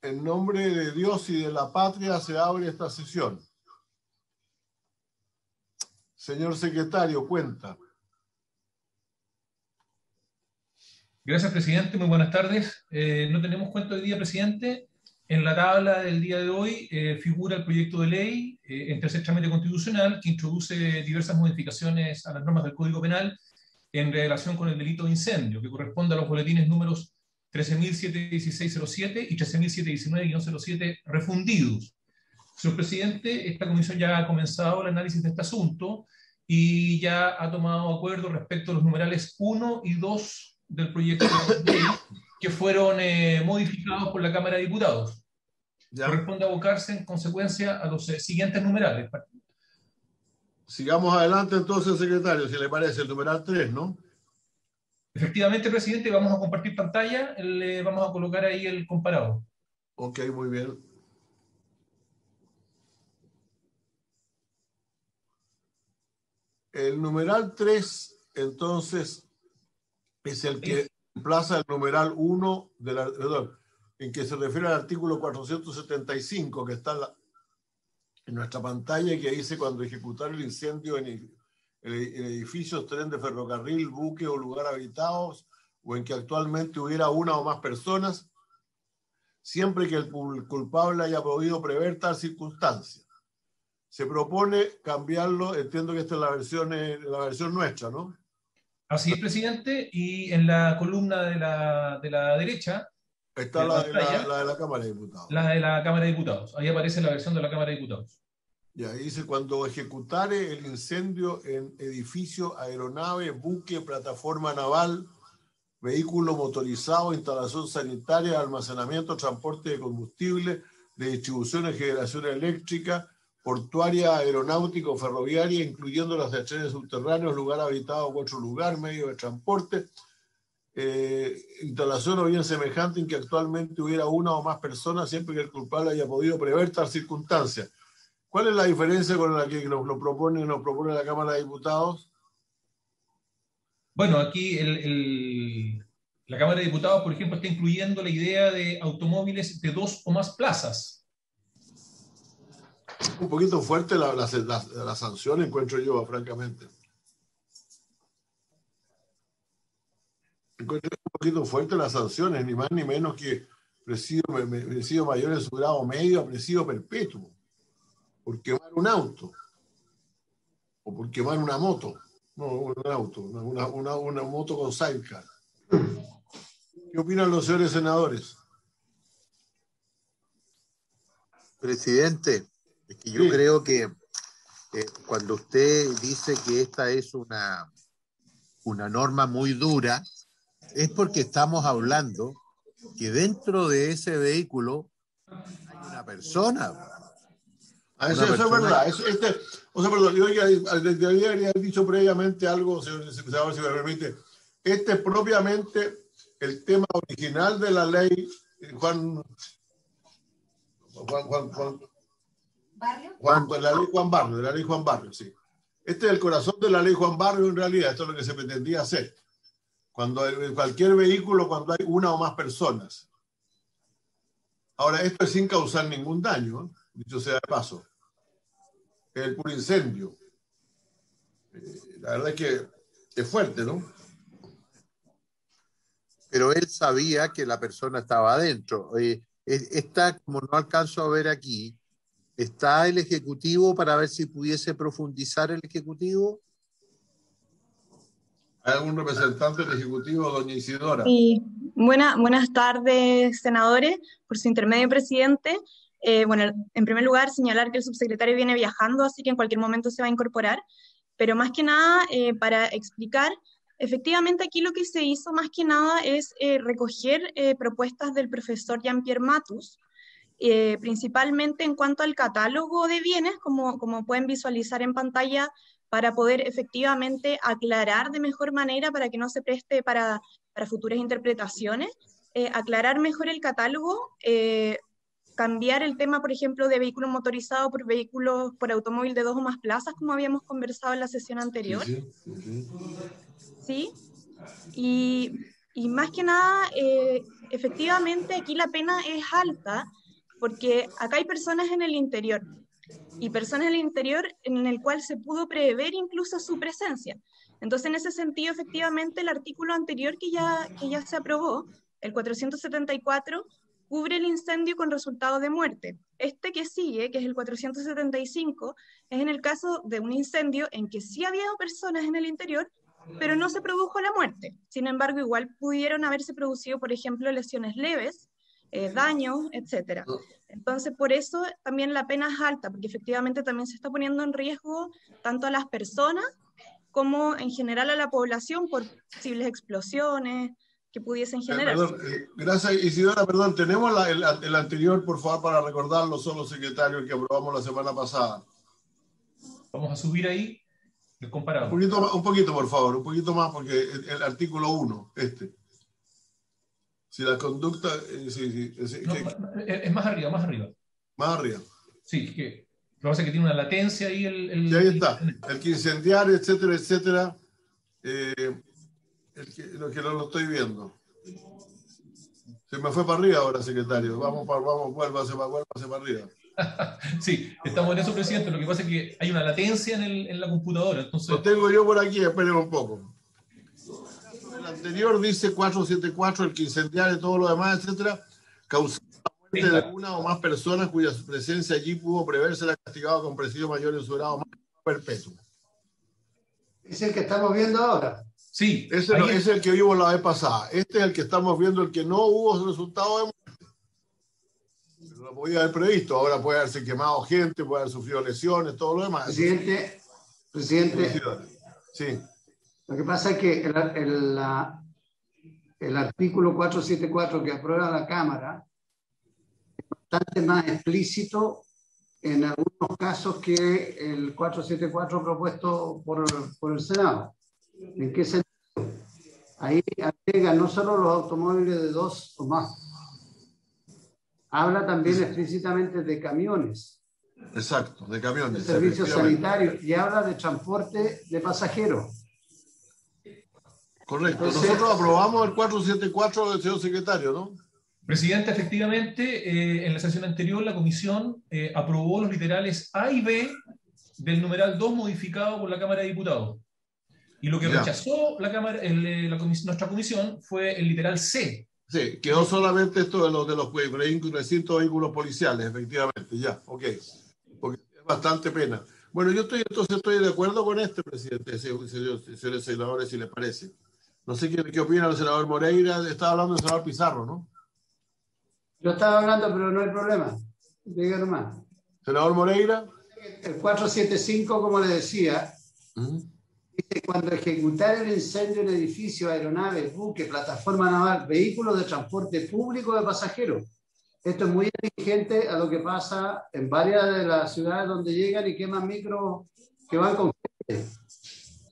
En nombre de Dios y de la patria se abre esta sesión. Señor secretario, cuenta. Gracias, presidente. Muy buenas tardes. No tenemos cuenta hoy día, presidente. En la tabla del día de hoy figura el proyecto de ley en tercer trámite constitucional que introduce diversas modificaciones a las normas del Código Penal en relación con el delito de incendio, que corresponde a los boletines números 13.716-07 y 13.719-07 refundidos. Señor presidente, esta comisión ya ha comenzado el análisis de este asunto y ya ha tomado acuerdo respecto a los numerales 1 y 2 del proyecto de ley que fueron modificados por la Cámara de Diputados. Ya. Corresponde abocarse en consecuencia a los siguientes numerales. Sigamos adelante entonces, secretario, si le parece, el numeral 3, ¿no? Efectivamente, presidente, vamos a compartir pantalla, vamos a colocar ahí el comparado. Ok, muy bien. El numeral 3, entonces, es el que reemplaza el numeral 1 en que se refiere al artículo 475, que está en nuestra pantalla, que dice: cuando ejecutar el incendio en edificios, tren de ferrocarril, buque o lugar habitados, o en que actualmente hubiera una o más personas, siempre que el culpable haya podido prever tal circunstancia. Se propone cambiarlo, entiendo que esta es la versión nuestra, ¿no? Así es, presidente, y en la columna de la derecha está de la pantalla, la de la Cámara de Diputados. La de la Cámara de Diputados. Ahí aparece la versión de la Cámara de Diputados. Y ahí dice: cuando ejecutare el incendio en edificio, aeronave, buque, plataforma naval, vehículo motorizado, instalación sanitaria, almacenamiento, transporte de combustible, de distribución y generación eléctrica, portuaria, aeronáutica o ferroviaria, incluyendo las de trenes subterráneos, lugar habitado u otro lugar, medio de transporte, instalación o bien semejante en que actualmente hubiera una o más personas, siempre que el culpable haya podido prever tal circunstancia. ¿Cuál es la diferencia con la que nos propone la Cámara de Diputados? Bueno, aquí la Cámara de Diputados, por ejemplo, está incluyendo la idea de automóviles de 2 o más plazas. Un poquito fuerte la sanción, encuentro yo, francamente. Encuentro un poquito fuerte las sanciones, ni más ni menos que presidio mayor en su grado medio a presidio perpetuo, por quemar un auto, o por quemar una moto. No, un auto, una moto con sidecar. ¿Qué opinan los señores senadores? Presidente, es que yo creo que cuando usted dice que esta es una norma muy dura, es porque estamos hablando que dentro de ese vehículo hay una persona. Eso es verdad. Perdón, yo debería haber dicho previamente algo, señor, si me permite. Este es propiamente el tema original de la ley de la ley Juan Barrio, sí. Este es el corazón de la ley Juan Barrio, en realidad. Esto es lo que se pretendía hacer. Cuando en cualquier vehículo, cuando hay una o más personas. Ahora, esto es sin causar ningún daño, ¿eh? Dicho sea de paso. El puro incendio. La verdad es que es fuerte, ¿no? Pero él sabía que la persona estaba adentro. Está, como no alcanzo a ver aquí, ¿está el Ejecutivo para ver si pudiese profundizar el Ejecutivo? ¿Hay algún representante del Ejecutivo, doña Isidora? Sí. Buenas tardes, senadores, por su intermedio, presidente. Bueno, en primer lugar, señalar que el subsecretario viene viajando, así que en cualquier momento se va a incorporar, pero más que nada, para explicar, efectivamente aquí lo que se hizo más que nada es recoger propuestas del profesor Jean-Pierre Matus, principalmente en cuanto al catálogo de bienes, como pueden visualizar en pantalla, para poder efectivamente aclarar de mejor manera, para que no se preste para futuras interpretaciones, aclarar mejor el catálogo, cambiar el tema, por ejemplo, de vehículos motorizados por automóvil de 2 o más plazas, como habíamos conversado en la sesión anterior. Sí. Y más que nada, efectivamente aquí la pena es alta, porque acá hay personas en el interior, y personas en el interior en el cual se pudo prever incluso su presencia. Entonces, en ese sentido, efectivamente, el artículo anterior que ya se aprobó, el 474, cubre el incendio con resultado de muerte. Este que sigue, que es el 475, es en el caso de un incendio en que sí había personas en el interior, pero no se produjo la muerte. Sin embargo, igual pudieron haberse producido, por ejemplo, lesiones leves, daños, etc. Entonces, por eso también la pena es alta, porque efectivamente también se está poniendo en riesgo tanto a las personas como en general a la población por posibles explosiones que pudiesen generarse. Gracias, Isidora, perdón, tenemos el anterior, por favor, para recordarlo, solo secretario, el que aprobamos la semana pasada. Vamos a subir ahí el comparado. Un poquito, por favor, un poquito más, porque el artículo 1, Si la conducta... No, es más arriba, más arriba. Más arriba. Sí, que lo que pasa es que tiene una latencia ahí. Sí, ahí está. El que incendiar, etcétera, etcétera. Lo que no lo estoy viendo. Se me fue para arriba ahora, secretario. Vuélvase para arriba. Sí, estamos en eso, presidente. Lo que pasa es que hay una latencia en la computadora. Entonces... Lo tengo yo por aquí, esperen un poco. El anterior dice 474, el que incendiar y todo lo demás, etcétera, causó la muerte de una o más personas cuya presencia allí pudo preverse castigado con presidio mayor en su grado más perpetuo. Es el que estamos viendo ahora. Sí. Ese es el que vimos la vez pasada. Este es el que estamos viendo, el que no hubo resultado de muerte. Pero lo podía haber previsto. Ahora puede haberse quemado gente, puede haber sufrido lesiones, todo lo demás. Presidente. Sí. Lo que pasa es que el artículo 474 que aprueba la Cámara es bastante más explícito en algunos casos que el 474 propuesto por el Senado. ¿En qué sentido? Ahí agrega no solo los automóviles de 2 o más, habla también explícitamente de camiones. Exacto, de camiones. De servicios sanitarios, y habla de transporte de pasajeros. Correcto. Nosotros aprobamos el 474 del señor secretario, ¿no? Presidente, efectivamente, en la sesión anterior la comisión aprobó los literales A y B del numeral 2 modificado por la Cámara de Diputados. Y lo que rechazó nuestra comisión fue el literal C. Sí, quedó solamente esto de los recintos vehículos policiales, efectivamente, ok. Porque es bastante pena. Bueno, yo estoy de acuerdo con presidente, señores senadores, si les parece. No sé qué opina el senador Moreira. Estaba hablando del senador Pizarro, ¿no? Yo estaba hablando, pero no hay problema. Diga nomás. Senador Moreira. El 475, como le decía, dice: cuando ejecutar el incendio en edificio, aeronaves, buque, plataforma naval, vehículos de transporte público de pasajeros. Esto es muy exigente a lo que pasa en varias de las ciudades donde llegan y queman micros que van con gente.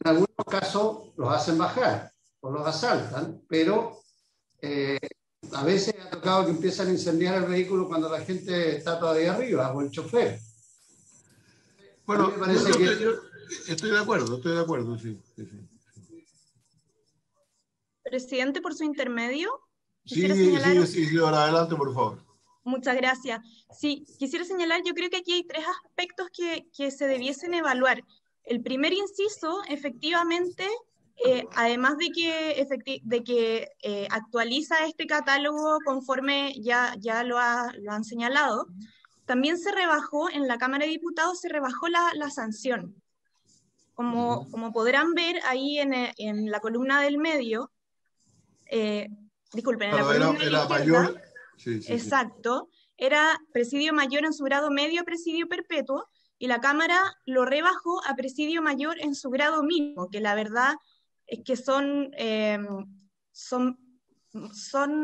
En algunos casos los hacen bajar o los asaltan, pero a veces ha tocado que empiezan a incendiar el vehículo cuando la gente está todavía arriba, o el chofer. Bueno, yo estoy de acuerdo, sí. Presidente, por su intermedio. Sí, ahora adelante, por favor. Muchas gracias. Sí, quisiera señalar, yo creo que aquí hay 3 aspectos que se debiesen evaluar. El primer inciso, efectivamente, además de que actualiza este catálogo conforme ya lo han señalado, también se rebajó, en la Cámara de Diputados se rebajó la sanción. Como podrán ver ahí en la columna del medio, disculpen, en la columna de la izquierda, exacto, era presidio mayor en su grado medio a presidio perpetuo, y la Cámara lo rebajó a presidio mayor en su grado mínimo, que la verdad es que son,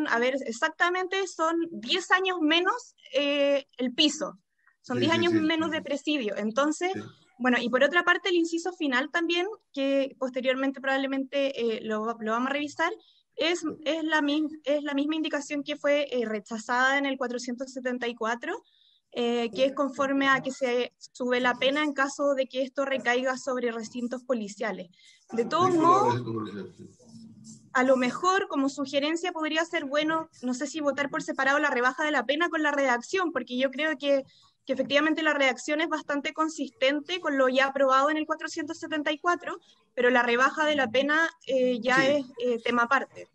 a ver, exactamente son 10 años menos el piso, son 10 años menos de presidio. Entonces, bueno, y por otra parte el inciso final también, que posteriormente probablemente lo vamos a revisar, es la misma indicación que fue rechazada en el 474, que es conforme a que se sube la pena en caso de que esto recaiga sobre recintos policiales. De todos modos, a lo mejor como sugerencia podría ser bueno, no sé si votar por separado la rebaja de la pena con la redacción, porque yo creo que efectivamente la redacción es bastante consistente con lo ya aprobado en el 474, pero la rebaja de la pena ya Sí. es tema aparte.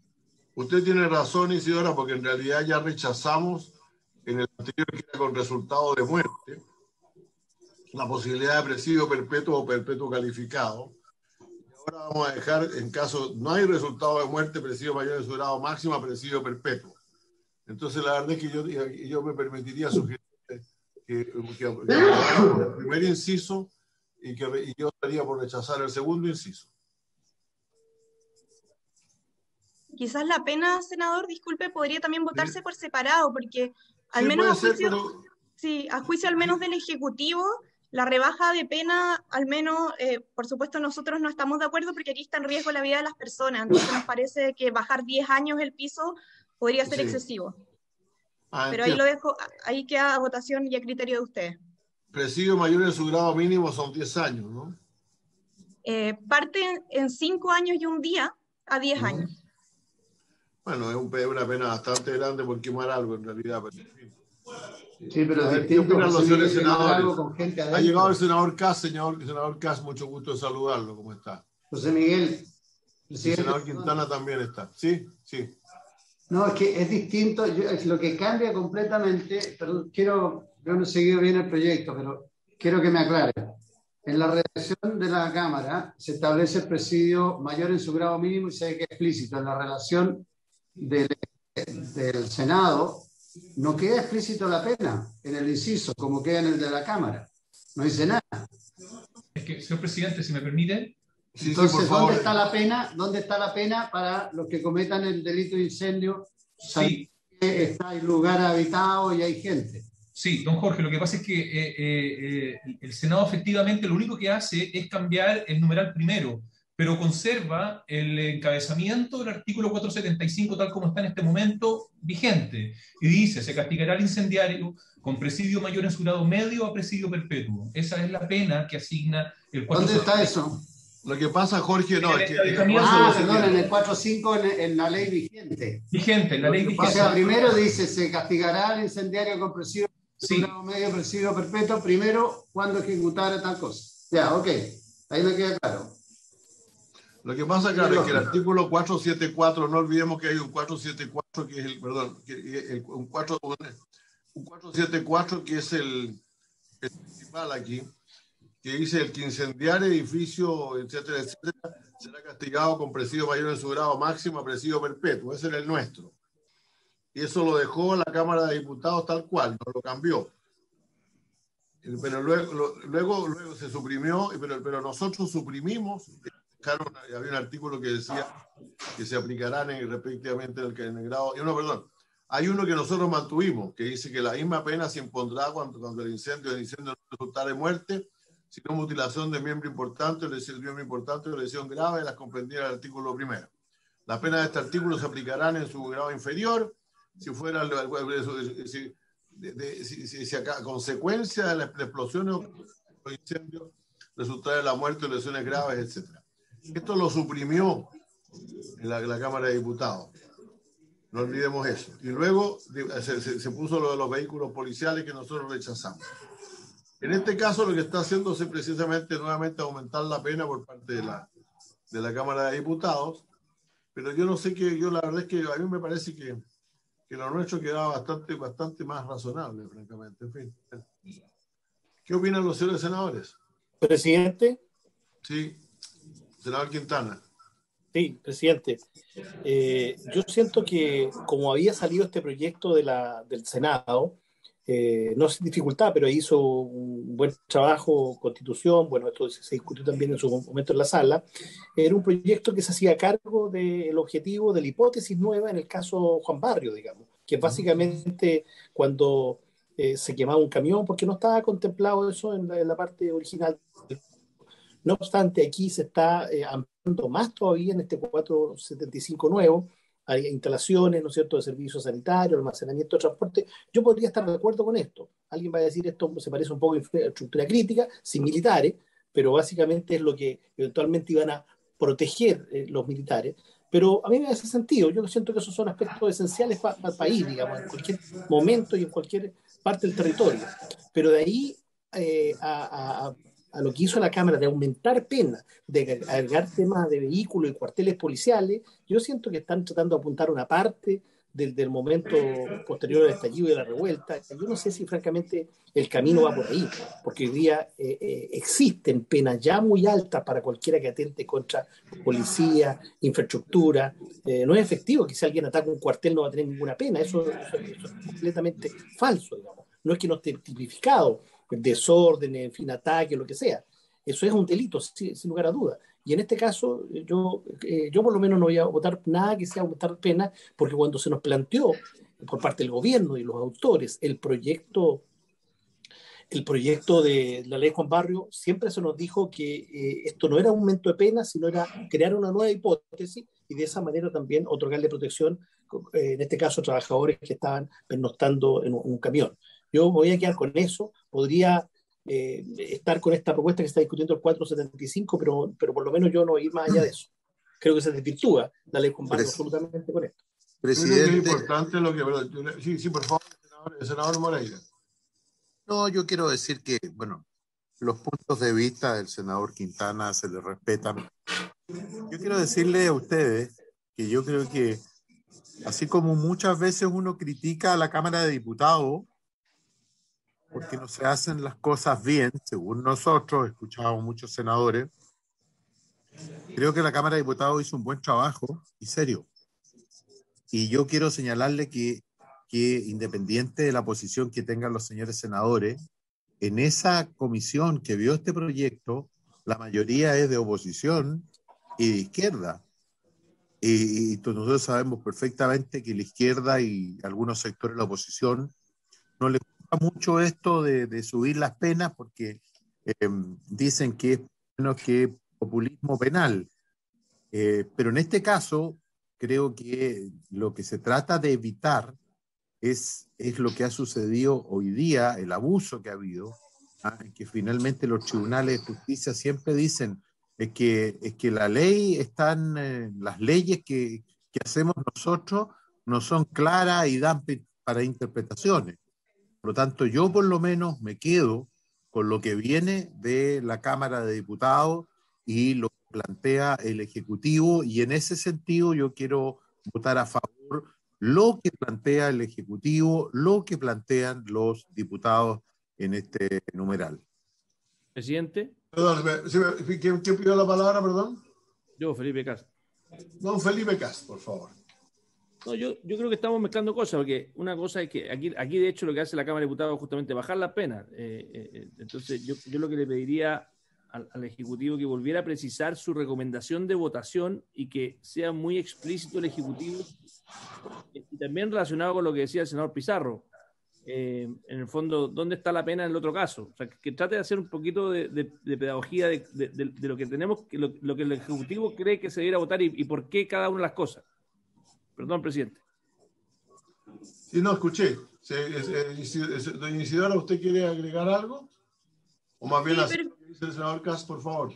Usted tiene razón, Isidora, porque en realidad ya rechazamos en el anterior que era con resultado de muerte la posibilidad de presidio perpetuo o perpetuo calificado. Ahora vamos a dejar, en caso no hay resultado de muerte, presidio mayor de su grado máximo, presidio perpetuo. Entonces, la verdad es que yo me permitiría sugerir que aprobáramos el primer inciso y yo estaría por rechazar el segundo inciso. Quizás la pena, senador, disculpe, podría también votarse por separado, porque al Sí, menos puede ser, pero... sí, a juicio al menos del Ejecutivo, la rebaja de pena, al menos, por supuesto, nosotros no estamos de acuerdo porque aquí está en riesgo la vida de las personas, entonces nos parece que bajar 10 años el piso podría ser excesivo. Pero ahí lo dejo, ahí queda a votación y a criterio de ustedes. Presidio mayor en su grado mínimo son 10 años, ¿no? Parte en 5 años y un día a 10 años. Bueno, es una pena bastante grande por quemar algo en realidad. Pero, en fin. Sí, pero a ver, ¿qué opinan los señores senadores? Con gente ha llegado el senador Kass, senador Kass, mucho gusto de saludarlo. ¿Cómo está? José Miguel. El senador Quintana también está. Sí, sí. No, es que es distinto, es lo que cambia completamente, perdón, yo no he seguido bien el proyecto, pero quiero que me aclare. En la redacción de la Cámara se establece el presidio mayor en su grado mínimo y se ve que es explícito. En la relación del Senado no queda explícito la pena en el inciso, como queda en el de la Cámara. No dice nada. Es que, señor presidente, si me permite... Entonces, sí, por favor. ¿Dónde está la pena para los que cometan el delito de incendio? Sí. Que está en lugar habitado y hay gente. Sí, don Jorge, lo que pasa es que el Senado efectivamente lo único que hace es cambiar el numeral primero, pero conserva el encabezamiento del artículo 475 tal como está en este momento vigente. Y dice, se castigará al incendiario con presidio mayor en su grado medio a presidio perpetuo. Esa es la pena que asigna el 475. ¿Dónde está eso? Lo que pasa, Jorge, no, es que... perdón, en el 4.5 en la ley vigente. Vigente, en la ley vigente. O sea, primero dice, se castigará al incendiario con presidio grado medio, presidio perpetuo, primero cuando ejecutara tal cosa. Ya, ok, ahí me queda claro. Lo que pasa, claro, es que el artículo 474, no olvidemos que hay un 474 que es un 474 que es el principal aquí, que dice el que incendiar edificio, etcétera, etcétera, será castigado con presidio mayor en su grado máximo a presidio perpetuo. Ese era el nuestro. Y eso lo dejó la Cámara de Diputados tal cual, no lo cambió. Pero luego se suprimió, pero nosotros suprimimos, había un artículo que decía que se aplicarán respectivamente en el grado, hay uno que nosotros mantuvimos, que dice que la misma pena se impondrá cuando el incendio no resultara de muerte, sino mutilación de miembro importante o lesión grave de las comprendidas del artículo primero. Las penas de este artículo se aplicarán en su grado inferior, si fuera si a consecuencia de la explosión o los incendios resultara de la muerte o lesiones graves, etc. Esto lo suprimió en la Cámara de Diputados. No olvidemos eso. Y luego se puso lo de los vehículos policiales que nosotros rechazamos. En este caso lo que está haciéndose precisamente nuevamente aumentar la pena por parte de la Cámara de Diputados, pero yo no sé la verdad es que a mí me parece que lo nuestro quedaba bastante más razonable, francamente. En fin. ¿Qué opinan los señores senadores? Presidente. Sí, senador Quintana. Sí, presidente. Yo siento que como había salido este proyecto del Senado, no sin dificultad, pero hizo un buen trabajo Constitución, bueno, esto se discutió también en su momento en la sala, era un proyecto que se hacía cargo del objetivo de la hipótesis nueva en el caso Juan Barrio, digamos, que básicamente cuando se quemaba un camión, porque no estaba contemplado eso en la parte original. No obstante, aquí se está ampliando más todavía en este 475 nuevo, hay instalaciones, ¿no es cierto?, de servicios sanitarios, almacenamiento de transporte. Yo podría estar de acuerdo con esto. Alguien va a decir esto se parece un poco a infraestructura crítica, sin militares, pero básicamente es lo que eventualmente iban a proteger los militares. Pero a mí me hace sentido. Yo siento que esos son aspectos esenciales para el país, digamos, en cualquier momento y en cualquier parte del territorio. Pero de ahí a lo que hizo la Cámara de aumentar penas, de agregar temas de vehículos y cuarteles policiales, yo siento que están tratando de apuntar una parte del momento posterior al estallido y de la revuelta. Yo no sé si francamente el camino va por ahí, porque hoy día existen penas ya muy altas para cualquiera que atente contra policía, infraestructura. No es efectivo que si alguien ataca un cuartel no va a tener ninguna pena. Eso es completamente falso, digamos. No es que no esté tipificado, desorden, en fin, ataque, lo que sea. Eso es un delito, sin lugar a dudas. Y en este caso, yo por lo menos no voy a votar nada que sea aumentar pena, porque cuando se nos planteó por parte del gobierno y los autores el proyecto de la ley Juan Barrio, siempre se nos dijo que esto no era aumento de pena, sino era crear una nueva hipótesis y de esa manera también otorgarle protección, en este caso a trabajadores que estaban pernoctando en un camión. Yo voy a quedar con eso, podría estar con esta propuesta que está discutiendo el 475, pero por lo menos yo no voy a ir más allá de eso. Creo que se desvirtúa la ley Juan Barrio absolutamente con esto. Presidente. Es importante lo que... Sí, por favor, senador Moreira. No, yo quiero decir que, bueno, los puntos de vista del senador Quintana se le respetan. Yo quiero decirle a ustedes que yo creo que, así como muchas veces uno critica a la Cámara de Diputados porque no se hacen las cosas bien, según nosotros, escuchamos muchos senadores, creo que la Cámara de Diputados hizo un buen trabajo y serio. Y yo quiero señalarle que independiente de la posición que tengan los señores senadores, en esa comisión que vio este proyecto, la mayoría es de oposición y de izquierda. Y nosotros sabemos perfectamente que la izquierda y algunos sectores de la oposición no les gusta mucho esto de subir las penas porque dicen que es menos que populismo penal. Pero en este caso, creo que lo que se trata de evitar es lo que ha sucedido hoy día, el abuso que ha habido, que finalmente los tribunales de justicia siempre dicen es que la ley están, las leyes que hacemos nosotros no son claras y dan para interpretaciones. Por lo tanto, yo por lo menos me quedo con lo que viene de la Cámara de Diputados y lo que plantea el Ejecutivo, y en ese sentido yo quiero votar a favor lo que plantea el Ejecutivo, lo que plantean los diputados en este numeral. Presidente. Perdón, ¿quién pidió la palabra, perdón? Yo, Felipe Cast. Don Felipe Cast, por favor. No, yo creo que estamos mezclando cosas, porque una cosa es que aquí de hecho lo que hace la Cámara de Diputados es justamente bajar la pena. Entonces yo lo que le pediría al Ejecutivo que volviera a precisar su recomendación de votación y que sea muy explícito el Ejecutivo, y también relacionado con lo que decía el senador Pizarro, en el fondo, ¿dónde está la pena en el otro caso? O sea, que trate de hacer un poquito de pedagogía de lo que tenemos, lo que el Ejecutivo cree que se debería votar y por qué cada una de las cosas. Perdón, presidente. Sí, no, escuché. Doña Isidora, ¿usted quiere agregar algo? O más bien así lo que dice el senador Cast, por favor.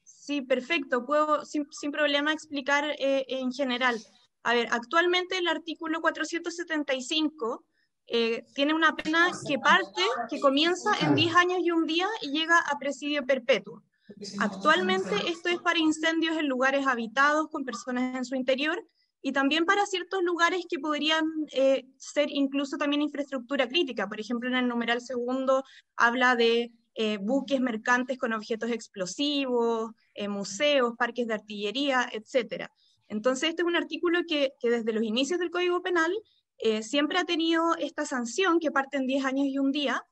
Sí, perfecto. Puedo sin problema explicar en general. A ver, actualmente el artículo 475 tiene una pena que comienza en 10 años y un día y llega a presidio perpetuo. Actualmente esto es para incendios en lugares habitados con personas en su interior y también para ciertos lugares que podrían ser incluso también infraestructura crítica. Por ejemplo, en el numeral segundo habla de buques mercantes con objetos explosivos, museos, parques de artillería, etc. Entonces, este es un artículo que desde los inicios del Código Penal siempre ha tenido esta sanción que parte en 10 años y un día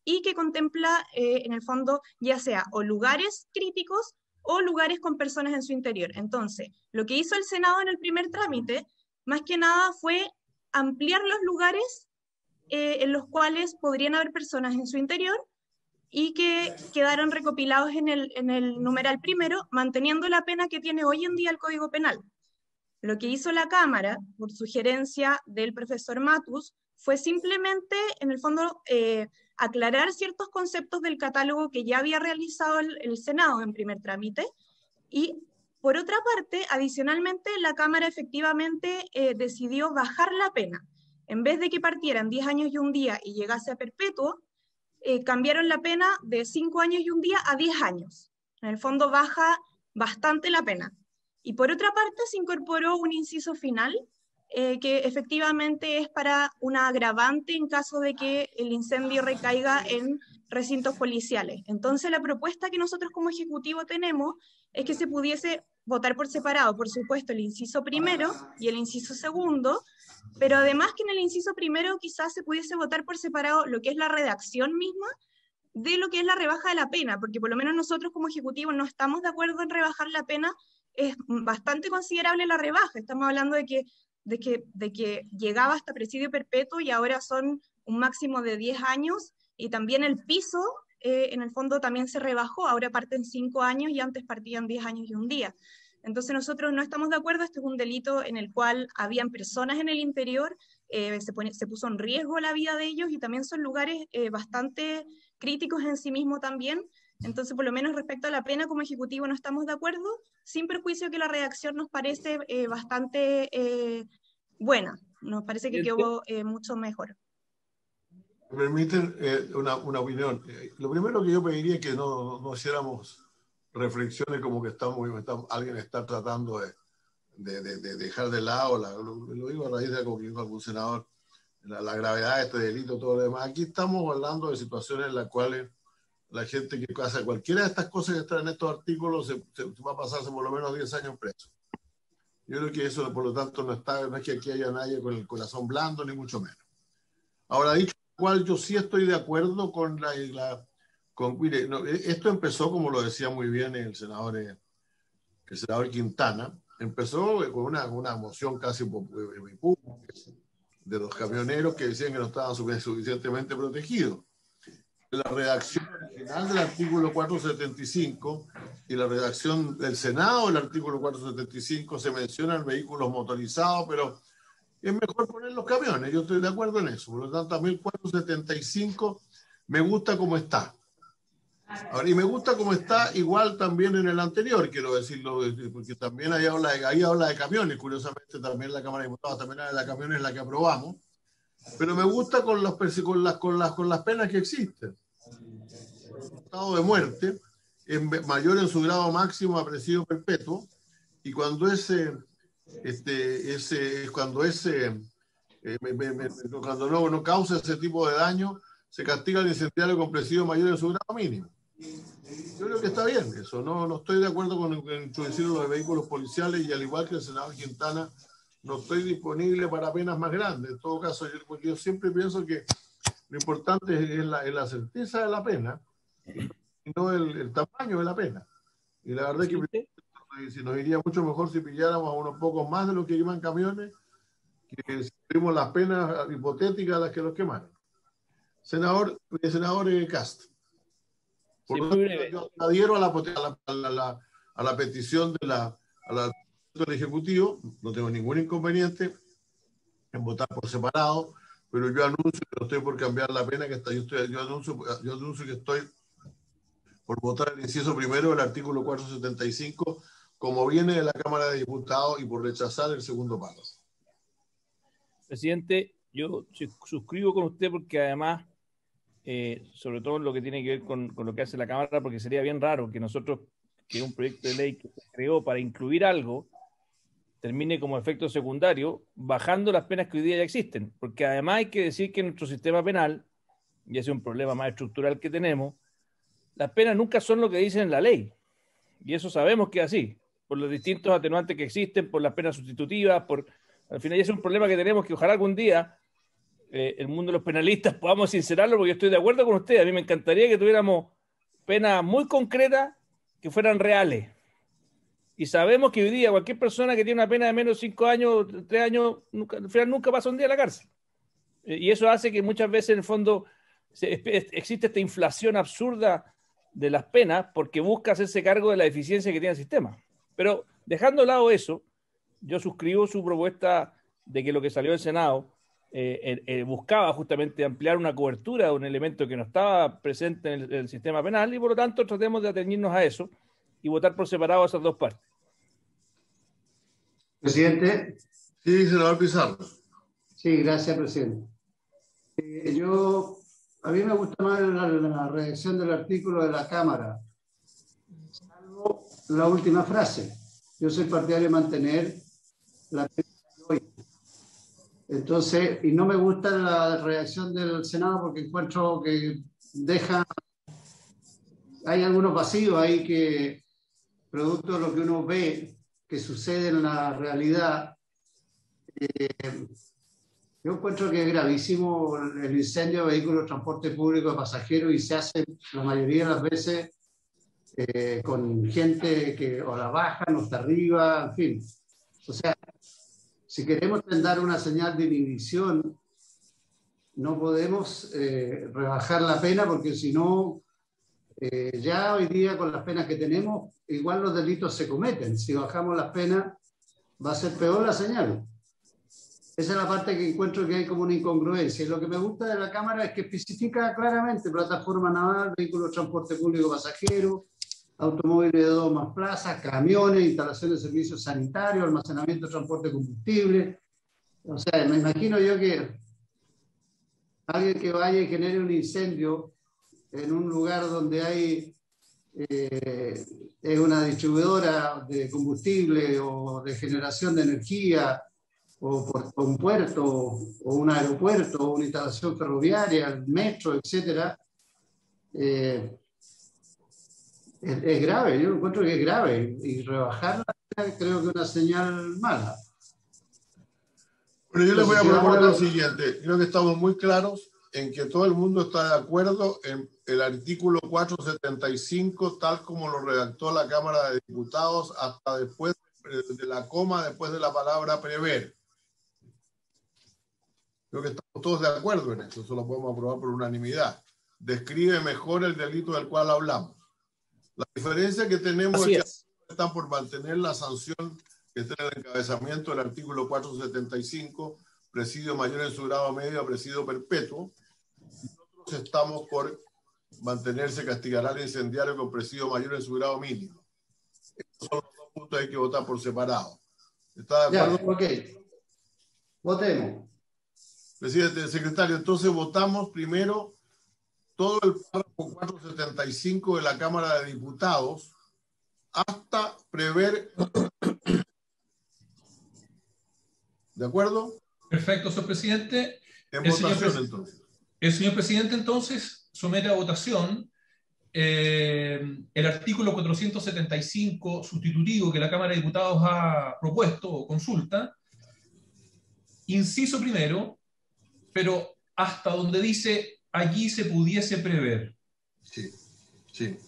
y que contempla, en el fondo, ya sea o lugares críticos o lugares con personas en su interior. Entonces, lo que hizo el Senado en el primer trámite, más que nada fue ampliar los lugares en los cuales podrían haber personas en su interior y que quedaron recopilados en el numeral primero, manteniendo la pena que tiene hoy en día el Código Penal. Lo que hizo la Cámara, por sugerencia del profesor Matus, fue simplemente, en el fondo, aclarar ciertos conceptos del catálogo que ya había realizado el Senado en primer trámite y por otra parte, adicionalmente, la Cámara efectivamente decidió bajar la pena. En vez de que partieran 10 años y un día y llegase a perpetuo, cambiaron la pena de 5 años y un día a 10 años. En el fondo baja bastante la pena. Y por otra parte se incorporó un inciso final que efectivamente es para una agravante en caso de que el incendio recaiga en recintos policiales. Entonces la propuesta que nosotros como Ejecutivo tenemos es que se pudiese votar por separado, por supuesto, el inciso primero y el inciso segundo, pero además que en el inciso primero quizás se pudiese votar por separado lo que es la redacción misma de lo que es la rebaja de la pena, porque por lo menos nosotros como Ejecutivo no estamos de acuerdo en rebajar la pena, es bastante considerable la rebaja, estamos hablando de que llegaba hasta presidio perpetuo y ahora son un máximo de 10 años, y también el piso, en el fondo también se rebajó, ahora parten 5 años y antes partían 10 años y un día. Entonces nosotros no estamos de acuerdo, este es un delito en el cual habían personas en el interior, se puso en riesgo la vida de ellos y también son lugares bastante críticos en sí mismo también. Entonces, por lo menos respecto a la pena, como Ejecutivo no estamos de acuerdo, sin perjuicio que la redacción nos parece bastante buena, nos parece que quedó mucho mejor. ¿Me permiten una opinión? Lo primero que yo pediría es que no hiciéramos reflexiones como que alguien está tratando de dejar de lado, lo digo a raíz de algo que dijo algún senador, la gravedad de este delito, todo lo demás. Aquí estamos hablando de situaciones en las cuales la gente que hace cualquiera de estas cosas que están en estos artículos se va a pasarse por lo menos 10 años preso. Yo creo que eso, por lo tanto, no es que aquí haya nadie con el corazón blando, ni mucho menos. Ahora, dicho lo cual, yo sí estoy de acuerdo con mire, esto empezó, como lo decía muy bien el senador Quintana, empezó con una moción casi pública de los camioneros que decían que no estaban suficientemente protegidos. La redacción original del artículo 475 y la redacción del Senado del artículo 475 se mencionan vehículos motorizados, pero es mejor poner los camiones, yo estoy de acuerdo en eso. Por lo tanto, a mí el 475 me gusta como está. Ahora, y me gusta como está igual también en el anterior, quiero decirlo, porque también ahí habla de camiones, curiosamente también la Cámara de Diputados también habla de camiones, es la que aprobamos, pero me gusta con las penas que existen. El estado de muerte es mayor en su grado máximo a presidio perpetuo, y cuando cuando no causa ese tipo de daño, se castiga al incendiario con presidio mayor en su grado mínimo. Yo creo que está bien eso, no estoy de acuerdo con introducir los vehículos policiales, y al igual que el senador Quintana, no estoy disponible para penas más grandes. En todo caso, yo siempre pienso que lo importante es la certeza de la pena y no el tamaño de la pena. Y la verdad es que si nos iría mucho mejor si pilláramos a unos pocos más de los que queman camiones, que si tuvimos las penas hipotéticas a las que los quemaron. Senador Cast. Por lo tanto, yo adhiero a la petición del Ejecutivo, no tengo ningún inconveniente en votar por separado, pero yo anuncio que no estoy por cambiar la pena, yo anuncio que estoy por votar el inciso primero del artículo 475, como viene de la Cámara de Diputados, y por rechazar el segundo párrafo. Presidente, yo suscribo con usted porque además, sobre todo en lo que tiene que ver con lo que hace la Cámara, porque sería bien raro que nosotros, que un proyecto de ley que se creó para incluir algo, termine como efecto secundario bajando las penas que hoy día ya existen, porque además hay que decir que en nuestro sistema penal, y ese es un problema más estructural que tenemos, las penas nunca son lo que dicen en la ley, y eso sabemos que es así, por los distintos atenuantes que existen, por las penas sustitutivas, al final ya es un problema que tenemos, que ojalá algún día el mundo de los penalistas podamos sincerarlo, porque yo estoy de acuerdo con usted. A mí me encantaría que tuviéramos penas muy concretas que fueran reales. Y sabemos que hoy día cualquier persona que tiene una pena de menos de 5 años, 3 años, al final nunca pasa un día en la cárcel. Y eso hace que muchas veces en el fondo existe esta inflación absurda de las penas porque busca hacerse cargo de la eficiencia que tiene el sistema. Pero dejando de lado eso, yo suscribo su propuesta de que lo que salió del Senado buscaba justamente ampliar una cobertura de un elemento que no estaba presente en el sistema penal, y por lo tanto tratemos de atenernos a eso y votar por separado esas dos partes. Presidente. Sí, senador Pizarro. Sí, gracias, presidente. A mí me gusta más la redacción del artículo de la Cámara, salvo la última frase. Yo soy partidario de mantener la pena de hoy. Entonces, y no me gusta la redacción del Senado porque encuentro que hay algunos vacíos ahí que, producto de lo que uno ve que sucede en la realidad, yo encuentro que es gravísimo el incendio de vehículos de transporte público de pasajeros y se hace la mayoría de las veces con gente que o la bajan o está arriba, en fin. O sea, si queremos dar una señal de inhibición, no podemos rebajar la pena porque si no, ya hoy día con las penas que tenemos, igual los delitos se cometen. Si bajamos las penas, va a ser peor la señal. Esa es la parte que encuentro que hay como una incongruencia. Y lo que me gusta de la Cámara es que especifica claramente plataforma naval, vehículos de transporte público pasajero, automóviles de 2 más plazas, camiones, instalaciones de servicios sanitarios, almacenamiento de transporte de combustible. O sea, me imagino yo que alguien que vaya y genere un incendio en un lugar donde hay una distribuidora de combustible o de generación de energía, o un puerto, o un aeropuerto, o una instalación ferroviaria, el metro, etc. Es grave, yo encuentro que es grave, y rebajarla creo que es una señal mala. Bueno, yo les voy a proponer lo siguiente. Creo que estamos muy claros en que todo el mundo está de acuerdo en el artículo 475, tal como lo redactó la Cámara de Diputados, hasta después de la coma, después de la palabra prever. Creo que estamos todos de acuerdo en eso lo podemos aprobar por unanimidad. Describe mejor el delito del cual hablamos. La diferencia que tenemos es que están por mantener la sanción que está en el encabezamiento del artículo 475, presidio mayor en su grado medio a presidio perpetuo. Nosotros estamos por mantenerse castigará al incendiario con presidio mayor en su grado mínimo. Estos son los dos puntos que hay que votar por separado. ¿Está de acuerdo? Ya, ok. Votemos. Presidente, secretario, entonces votamos primero todo el párrafo 475 de la Cámara de Diputados hasta prever. ¿De acuerdo? Perfecto, señor presidente. En votación, entonces. El señor presidente, entonces, somete a votación el artículo 475 sustitutivo que la Cámara de Diputados ha propuesto o consulta, inciso primero, pero hasta donde dice allí se pudiese prever. Sí, sí.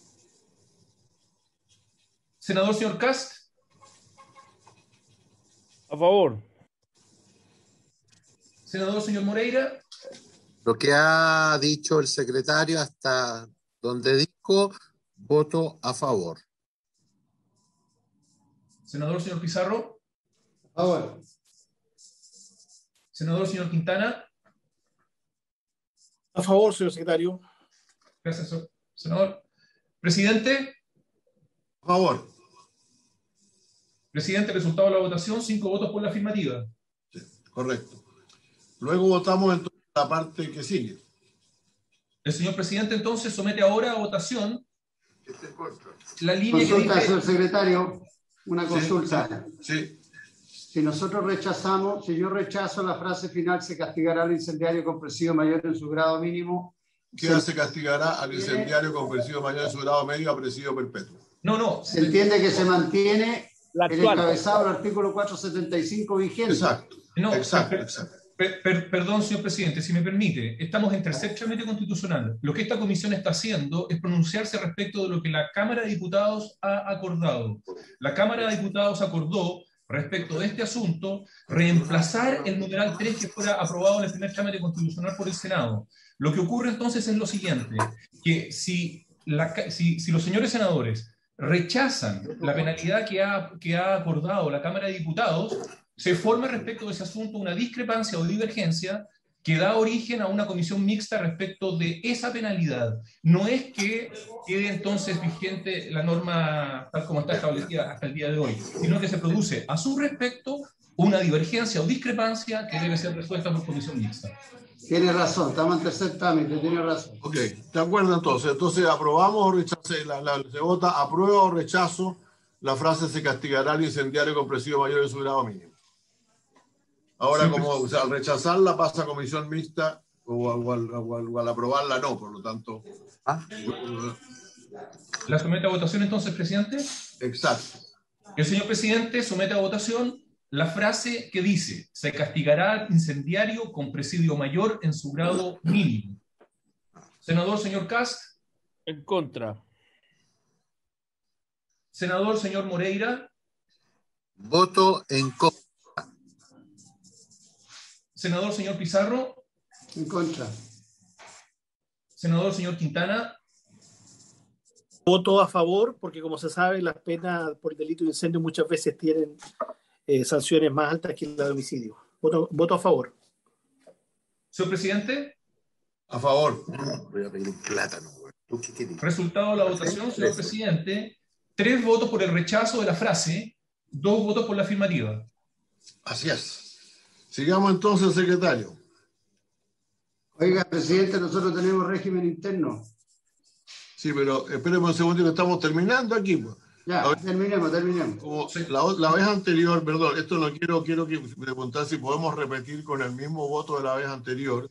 Senador señor Cast. A favor. Senador señor Moreira. Lo que ha dicho el secretario hasta donde dijo, voto a favor. Senador señor Pizarro. A favor. Senador señor Quintana. A favor, señor secretario. Gracias, senador. Presidente. A favor. Presidente, resultado de la votación, 5 votos por la afirmativa. Sí, correcto. Luego votamos entonces la parte que sigue. El señor presidente entonces somete ahora a votación la línea consulta, que dice... señor secretario, una consulta. Sí. Si nosotros rechazamos, si yo rechazo la frase final, se castigará al incendiario con presidio mayor en su grado mínimo. ¿Qué se castigará al incendiario con presidio mayor en su grado medio a presidio perpetuo? No. Se entiende que se mantiene el encabezado del artículo 475 vigente. Exacto. No, exacto. Perdón, señor presidente, si me permite, estamos en tercer trámite constitucional. Lo que esta comisión está haciendo es pronunciarse respecto de lo que la Cámara de Diputados ha acordado. La Cámara de Diputados acordó, respecto de este asunto, reemplazar el numeral 3 que fuera aprobado en el primer trámite constitucional por el Senado. Lo que ocurre entonces es lo siguiente, que si los señores senadores rechazan la penalidad que ha acordado la Cámara de Diputados, se forma respecto de ese asunto una discrepancia o divergencia que da origen a una comisión mixta respecto de esa penalidad. No es que quede entonces vigente la norma tal como está establecida hasta el día de hoy, sino que se produce a su respecto una divergencia o discrepancia que debe ser resuelta por comisión mixta. Tiene razón, estamos en tercer trámite, tiene razón. Ok, ¿de acuerdo entonces? Entonces, ¿aprobamos o rechazamos? Se vota aprueba o rechazo la frase se castigará al incendiario con presidio mayor de su grado mínimo. Ahora, Siempre. como al rechazarla pasa a comisión mixta o al aprobarla no, por lo tanto. ¿La somete a votación entonces, presidente? Exacto. El señor presidente somete a votación la frase que dice: se castigará al incendiario con presidio mayor en su grado mínimo. Senador, señor Kast. En contra. Senador, señor Moreira. Voto en contra. Senador, señor Pizarro. En contra. Senador, señor Quintana. Voto a favor, porque como se sabe, las penas por delito de incendio muchas veces tienen sanciones más altas que la de homicidio. Voto a favor. Señor presidente. A favor. Voy a pedir un plátano. ¿Tú qué quieres? Resultado de la votación, señor presidente: 3 votos por el rechazo de la frase, 2 votos por la afirmativa. Así es. Sigamos entonces, secretario. Oiga, presidente, nosotros tenemos régimen interno. Sí, pero espéreme un segundo que estamos terminando aquí. Pues. Ya, terminemos. Como la vez anterior, perdón, esto no quiero que preguntar si podemos repetir con el mismo voto de la vez anterior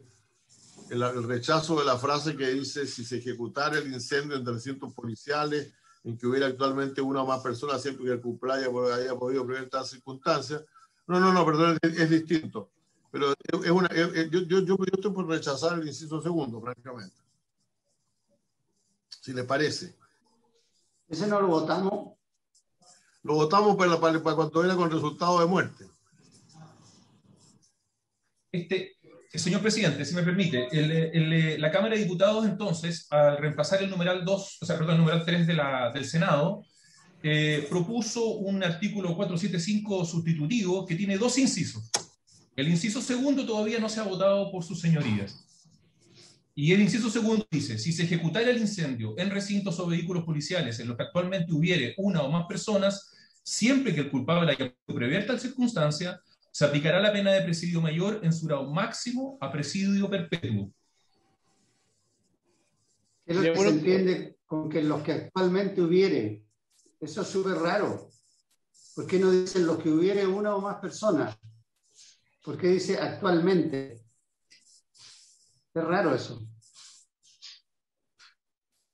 el rechazo de la frase que dice: si se ejecutara el incendio en recintos policiales en que hubiera actualmente una o más personas, siempre que el culpable haya podido prever tal circunstancia. No, perdón, es distinto. Pero yo estoy por rechazar el inciso segundo, prácticamente. Si le parece. Ese no lo votamos. Lo votamos para cuando era con resultado de muerte. Señor presidente, si me permite, la Cámara de Diputados entonces, al reemplazar el numeral 2, el numeral 3 del Senado, propuso un artículo 475 sustitutivo que tiene 2 incisos. El inciso segundo todavía no se ha votado por sus señorías. Y el inciso segundo dice: si se ejecutara el incendio en recintos o vehículos policiales en los que actualmente hubiere una o más personas, siempre que el culpable haya podido prever tal circunstancia, se aplicará la pena de presidio mayor en su grado máximo a presidio perpetuo. ¿Qué es lo que se entiende con que los que actualmente hubiere? Eso es súper raro. ¿Por qué no dicen los que hubiere una o más personas? ¿Por qué dice actualmente? Es raro eso.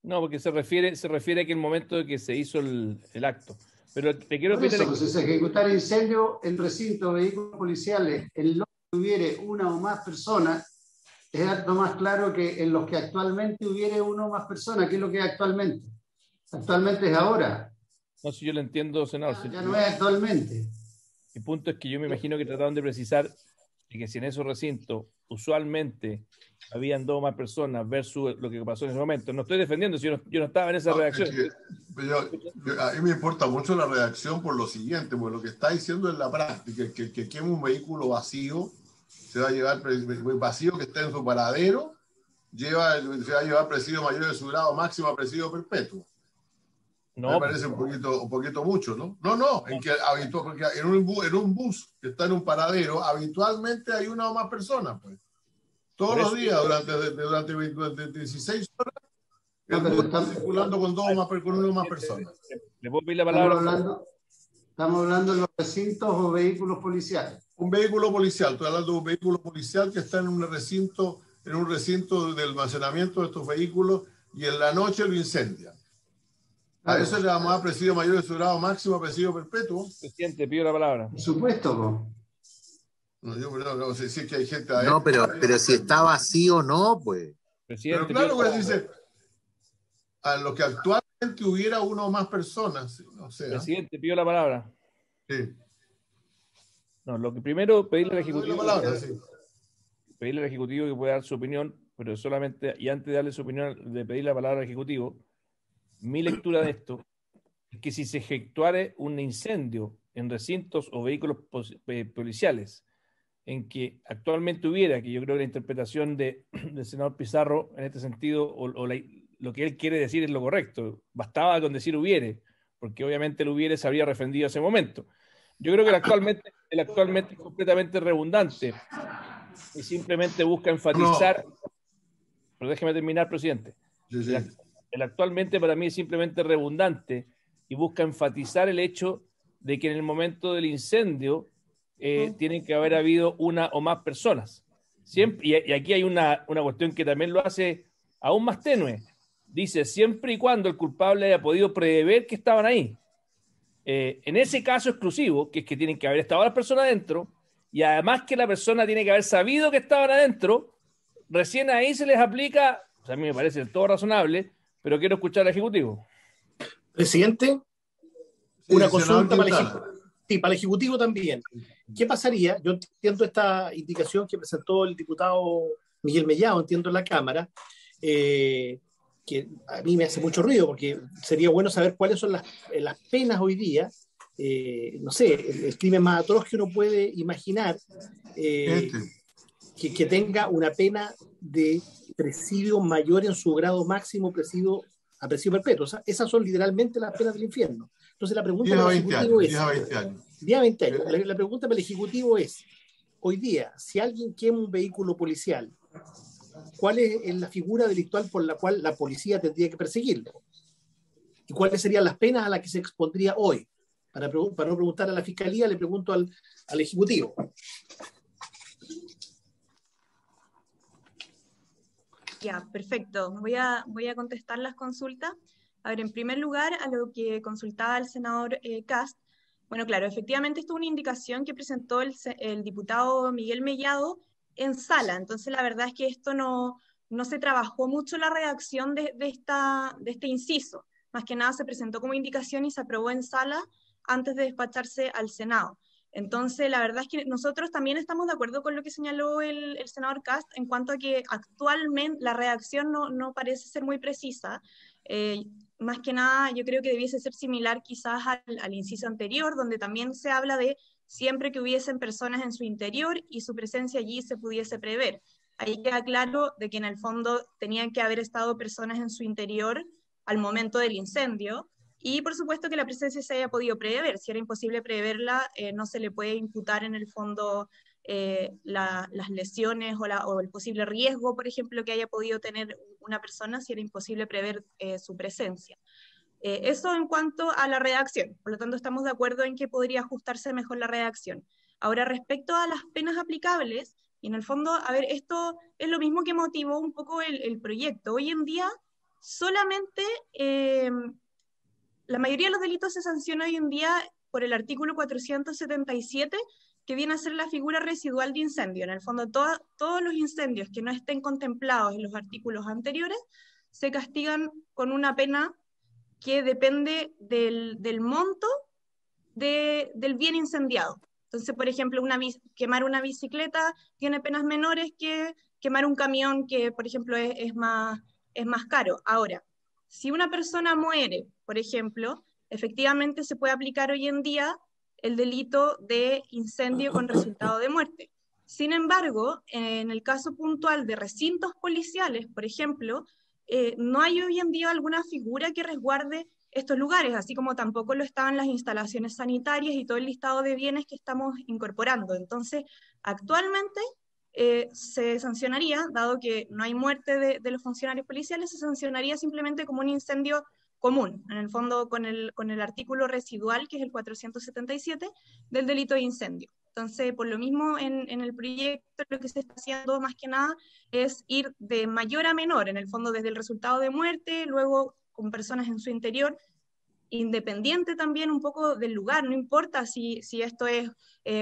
No, porque se refiere a que el momento de que se hizo el acto. Pero te quiero pedir... Si se ejecutara incendio en recintos, vehículos policiales, en los que hubiere una o más personas, es algo más claro que en los que actualmente hubiere una o más personas. ¿Qué es lo que es actualmente? Actualmente es ahora. No, si yo lo entiendo, senador. Ya no es actualmente. Mi punto es que yo me imagino que trataron de precisar que si en esos recintos usualmente habían 2 o más personas versus lo que pasó en ese momento. No estoy defendiendo, si yo no estaba en esa redacción. A mí me importa mucho la redacción por lo siguiente, porque lo que está diciendo en la práctica, que queme un vehículo vacío, se va a llevar vacío que está en su paradero, se va a llevar presidio mayor de su grado máximo a presidio perpetuo. No, me parece un poquito mucho, ¿no? No, porque en un bus que está en un paradero, habitualmente hay una o más personas, pues. Todos los días, durante 16 horas, el bus está circulando con una o más personas. ¿Le puedo pedir la palabra? Estamos hablando de los recintos o vehículos policiales. Un vehículo policial, estoy hablando de un vehículo policial que está en un recinto de almacenamiento de estos vehículos y en la noche lo incendia. A eso le vamos a dar presidio mayor de su grado máximo a presidio perpetuo. Presidente, pido la palabra. Por supuesto, ¿no? No sé si es que hay gente ahí. No, pero si está vacío, no, pues. Presidente, pero claro, pues dice, a lo que actualmente hubiera una o más personas. O sea, presidente, pido la palabra. Sí. No, lo que primero, pedirle al Ejecutivo. Sí. Pedirle al Ejecutivo que pueda dar su opinión, pero solamente, y antes de darle su opinión, de pedir la palabra al Ejecutivo, mi lectura de esto es que si se efectuare un incendio en recintos o vehículos policiales en que actualmente hubiera, que yo creo que la interpretación del senador Pizarro en este sentido, lo que él quiere decir es lo correcto, bastaba con decir hubiere, porque obviamente el hubiere se habría refrendido a ese momento. Yo creo que el actualmente es completamente redundante y simplemente busca enfatizar, pero déjeme terminar, presidente. Sí, sí. El actualmente para mí es simplemente redundante y busca enfatizar el hecho de que en el momento del incendio tienen que haber habido una o más personas. Siempre, y aquí hay una cuestión que también lo hace aún más tenue. Dice, siempre y cuando el culpable haya podido prever que estaban ahí. En ese caso exclusivo, que es que tienen que haber estado las personas adentro, y además que la persona tiene que haber sabido que estaban adentro, recién ahí se les aplica, o sea, a mí me parece del todo razonable, pero quiero escuchar al Ejecutivo. Presidente, Sí, una sí, consulta senador para el, Quintana. sí, para el Ejecutivo también. ¿Qué pasaría? Yo entiendo esta indicación que presentó el diputado Miguel Mellado, entiendo en la Cámara, que a mí me hace mucho ruido, porque sería bueno saber cuáles son las penas hoy día. No sé, el crimen más atroz que uno puede imaginar, que tenga una pena de presidio mayor en su grado máximo, presidio a presidio perpetuo. O sea, esas son literalmente las penas del infierno. Entonces la pregunta 10 a para el 20 Ejecutivo años, es... 10 a 20 años. 10 a 20 años. La pregunta para el Ejecutivo es, hoy día, si alguien quema un vehículo policial, ¿cuál es la figura delictual por la cual la policía tendría que perseguirlo? ¿Y cuáles serían las penas a las que se expondría hoy? Para no preguntar a la Fiscalía, le pregunto al Ejecutivo. Ya, perfecto. Voy a contestar las consultas. A ver, en primer lugar, a lo que consultaba el senador Kast. Bueno, claro, efectivamente esto es una indicación que presentó el diputado Miguel Mellado en sala. Entonces, la verdad es que esto no se trabajó mucho la redacción de este inciso. Más que nada se presentó como indicación y se aprobó en sala antes de despacharse al Senado. Entonces, la verdad es que nosotros también estamos de acuerdo con lo que señaló el senador Kast en cuanto a que actualmente la redacción no parece ser muy precisa. Más que nada, yo creo que debiese ser similar quizás al inciso anterior, donde también se habla de siempre que hubiesen personas en su interior y su presencia allí se pudiese prever. Ahí queda claro de que en el fondo tenían que haber estado personas en su interior al momento del incendio, y por supuesto que la presencia se haya podido prever. Si era imposible preverla, no se le puede imputar en el fondo las lesiones o el posible riesgo, por ejemplo, que haya podido tener una persona si era imposible prever su presencia. Eso en cuanto a la redacción. Por lo tanto, estamos de acuerdo en que podría ajustarse mejor la redacción. Ahora, respecto a las penas aplicables, y en el fondo, a ver, esto es lo mismo que motivó un poco el proyecto. Hoy en día, solamente... la mayoría de los delitos se sanciona hoy en día por el artículo 477, que viene a ser la figura residual de incendio. En el fondo, todos los incendios que no estén contemplados en los artículos anteriores se castigan con una pena que depende del monto del bien incendiado. Entonces, por ejemplo, quemar una bicicleta tiene penas menores que quemar un camión que, por ejemplo, es más caro. Ahora, si una persona muere, por ejemplo, efectivamente se puede aplicar hoy en día el delito de incendio con resultado de muerte. Sin embargo, en el caso puntual de recintos policiales, por ejemplo, no hay hoy en día alguna figura que resguarde estos lugares, así como tampoco lo estaban las instalaciones sanitarias y todo el listado de bienes que estamos incorporando. Entonces, actualmente se sancionaría, dado que no hay muerte de los funcionarios policiales, se sancionaría simplemente como un incendio común, en el fondo con el artículo residual, que es el 477, del delito de incendio. Entonces, por lo mismo, en el proyecto lo que se está haciendo más que nada es ir de mayor a menor, en el fondo desde el resultado de muerte, luego con personas en su interior, independiente también un poco del lugar, no importa si esto es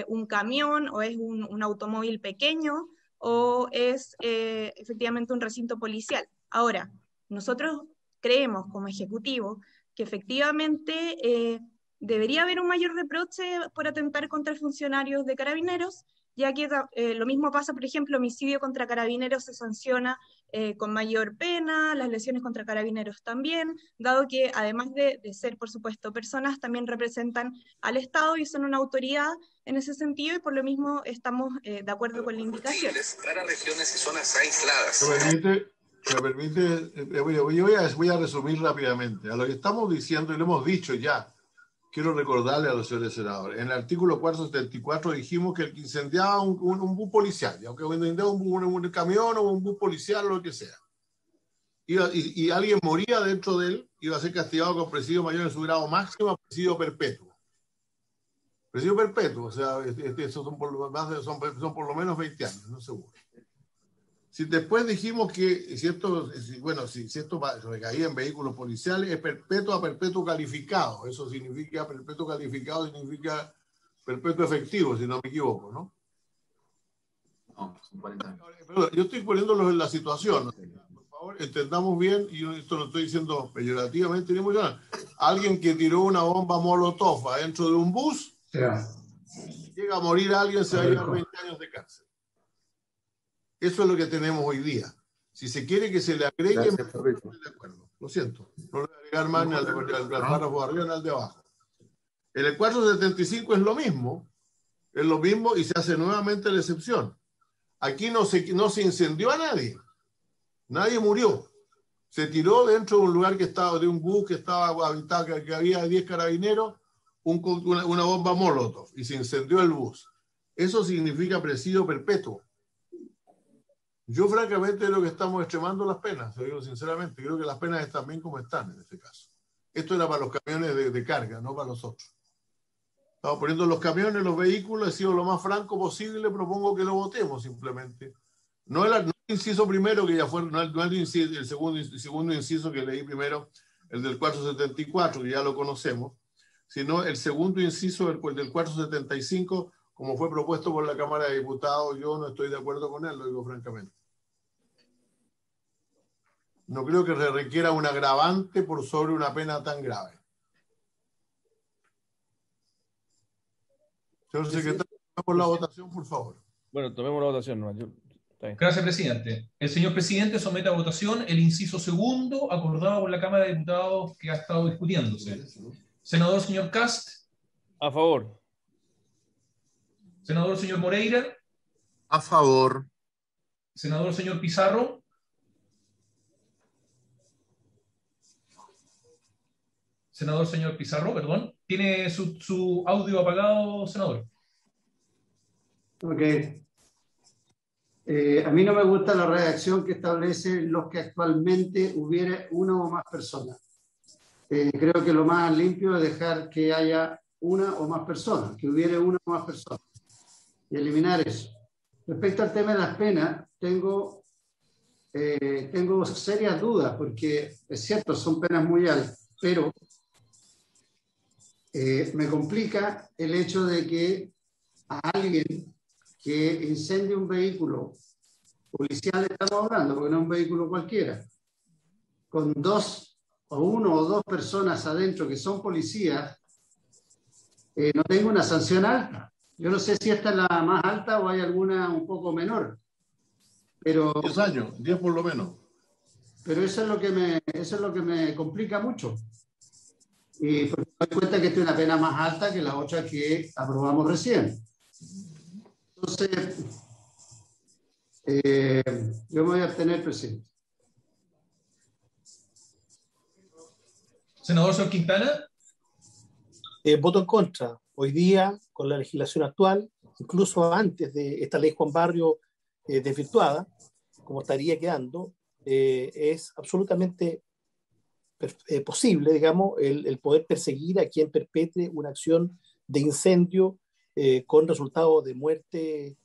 un camión o es un automóvil pequeño o es efectivamente un recinto policial. Ahora, nosotros creemos como ejecutivo que efectivamente debería haber un mayor reproche por atentar contra funcionarios de Carabineros, ya que lo mismo pasa, por ejemplo, homicidio contra Carabineros se sanciona con mayor pena, las lesiones contra Carabineros también, dado que además de ser, por supuesto, personas, también representan al Estado y son una autoridad en ese sentido, y por lo mismo estamos de acuerdo con la indicación. Para regiones y zonas aisladas. Me permite, voy a resumir rápidamente. A lo que estamos diciendo, y lo hemos dicho ya, quiero recordarle a los señores senadores, en el artículo 474 dijimos que el que incendiaba un bus policial, aunque incendiaba un camión o un bus policial o lo que sea, y alguien moría dentro de él, iba a ser castigado con presidio mayor en su grado máximo a presidio perpetuo. Presidio perpetuo, o sea, son por lo menos 20 años, no seguro. Si después dijimos que si esto recaía en vehículos policiales, es perpetuo a perpetuo calificado. Eso significa, perpetuo calificado significa perpetuo efectivo, si no me equivoco, ¿no? No, son 40 años. Pero yo estoy poniéndolo en la situación. Por favor, entendamos bien, y esto lo estoy diciendo peyorativamente, ni muy bien. Alguien que tiró una bomba molotov adentro de un bus, llega a morir alguien, se va a llevar 20 años de cárcel. Eso es lo que tenemos hoy día. Si se quiere que se le agregue, no estoy de acuerdo. Lo siento. No le voy a agregar más ni al párrafo de arriba ni al de abajo. En el 475 es lo mismo y se hace nuevamente la excepción. Aquí no se incendió a nadie. Nadie murió. Se tiró dentro de un lugar de un bus que estaba habitado, que había 10 carabineros, una bomba molotov y se incendió el bus. Eso significa presidio perpetuo. Yo francamente creo que estamos extremando las penas, lo digo sinceramente, creo que las penas están bien como están en este caso. Esto era para los camiones de carga, no para los otros. Estamos poniendo los camiones, los vehículos, he sido lo más franco posible, propongo que lo votemos simplemente. No el inciso primero, que ya fue, no el segundo inciso que leí primero, el del 474, que ya lo conocemos, sino el segundo inciso del 475, como fue propuesto por la Cámara de Diputados. Yo no estoy de acuerdo con él, lo digo francamente. No creo que se requiera un agravante por sobre una pena tan grave. Señor secretario, tomemos la votación, por favor. Bueno, tomemos la votación, ¿no? Gracias, presidente. El señor presidente somete a votación el inciso segundo acordado por la Cámara de Diputados que ha estado discutiéndose. Senador señor Cast. A favor. Senador señor Moreira. A favor. Senador señor Pizarro. Senador señor Pizarro, perdón. ¿Tiene su audio apagado, senador? Ok. A mí no me gusta la redacción que establece los que actualmente hubiera una o más personas. Creo que lo más limpio es dejar que haya una o más personas, que hubiera una o más personas, y eliminar eso. Respecto al tema de las penas, tengo serias dudas, porque es cierto, son penas muy altas, pero me complica el hecho de que a alguien que incendie un vehículo policial, estamos hablando, porque no es un vehículo cualquiera, con una o dos personas adentro que son policías, no tengo una sanción alta. Yo no sé si esta es la más alta o hay alguna un poco menor. Pero 10 años, 10 por lo menos. Pero eso es lo que me complica mucho. Y porque me doy cuenta que esta es una pena más alta que la otra que aprobamos recién. Entonces, yo me voy a abstener, presidente. Senador señor Quintana. Voto en contra. Hoy día, con la legislación actual, incluso antes de esta ley Juan Barrio desvirtuada, como estaría quedando, es absolutamente posible, digamos, el poder perseguir a quien perpetre una acción de incendio con resultado de muerte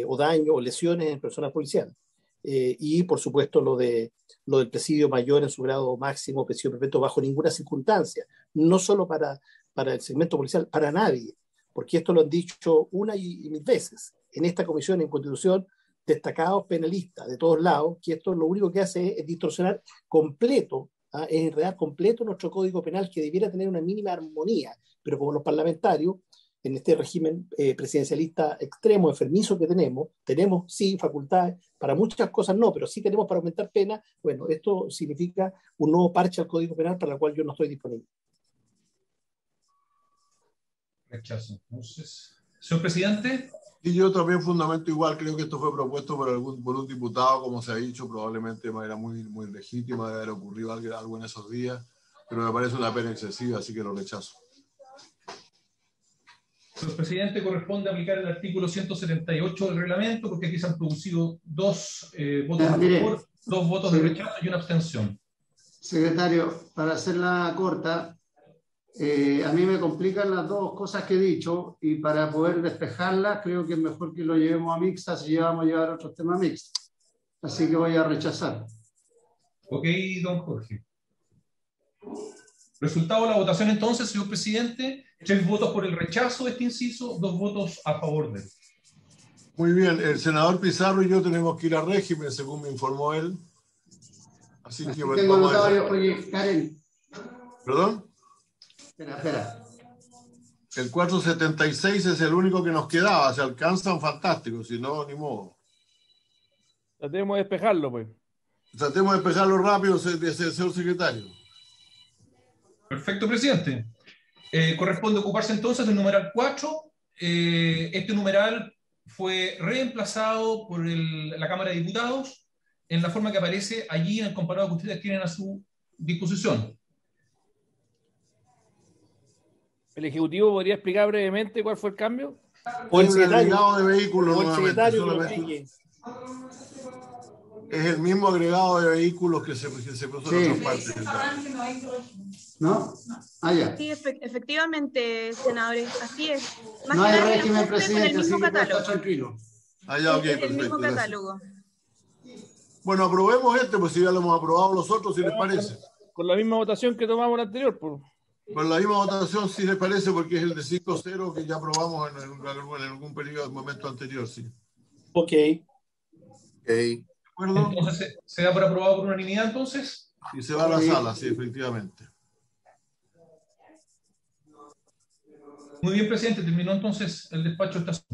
o daño o lesiones en personas policiales. Y, por supuesto, lo del presidio mayor en su grado máximo, presidio perpetuo, bajo ninguna circunstancia, no solo para el segmento policial, para nadie, porque esto lo han dicho una y mil veces en esta comisión, en Constitución, destacados penalistas de todos lados, que esto lo único que hace es distorsionar completo es enredar completo nuestro Código Penal, que debiera tener una mínima armonía, pero como los parlamentarios, en este régimen presidencialista extremo, enfermizo que tenemos sí facultades, para muchas cosas no, pero sí tenemos para aumentar penas. Bueno, esto significa un nuevo parche al Código Penal para el cual yo no estoy disponible. Rechazo. Entonces, señor presidente. Y yo también fundamento igual, creo que esto fue propuesto por un diputado, como se ha dicho, probablemente de manera muy legítima, de haber ocurrido algo en esos días, pero me parece una pena excesiva, así que lo rechazo. Señor presidente, corresponde aplicar el artículo 178 del reglamento, porque aquí se han producido dos votos a favor, 2 votos de rechazo y una abstención. Secretario, para hacerla corta, a mí me complican las dos cosas que he dicho, y para poder despejarlas creo que es mejor que lo llevemos a mixta si llevamos a llevar otros temas mixtos. Así que voy a rechazar. Ok, don Jorge. Resultado de la votación entonces, señor presidente: 3 votos por el rechazo de este inciso, 2 votos a favor de él. Muy bien, el senador Pizarro y yo tenemos que ir a régimen, según me informó él. Así que tengo anotado, oye, Karen. ¿Perdón? Espera. El 476 es el único que nos quedaba. Se alcanzan fantástico, si no, ni modo. Tratemos de despejarlo, pues. Tratemos de despejarlo rápido, señor secretario. Perfecto, presidente. Corresponde ocuparse entonces del numeral 4. Este numeral fue reemplazado por la Cámara de Diputados en la forma que aparece allí en el comparado que ustedes tienen a su disposición. ¿El Ejecutivo podría explicar brevemente cuál fue el cambio? O el agregado de vehículos. O el secretario es el mismo agregado de vehículos que se puso en otras partes. ¿No? Ah, ya. Sí, efectivamente, senadores, así es. Más no que hay nada régimen, presidente, con el mismo así que puede catálogo. estar tranquilo. Ah, ya, ok, es el perfecto. mismo catálogo. Bueno, aprobemos pues si ya lo hemos aprobado los otros, si les parece. Con la misma votación que tomamos la anterior, pues. Con la misma votación, si les parece, porque es el de 5-0 que ya aprobamos en algún periodo, momento anterior, sí. Ok. ¿De acuerdo? Entonces, ¿se da por aprobado por unanimidad, entonces? Y se va a la sala, sí, efectivamente. Muy bien, presidente. Terminó entonces el despacho de esta.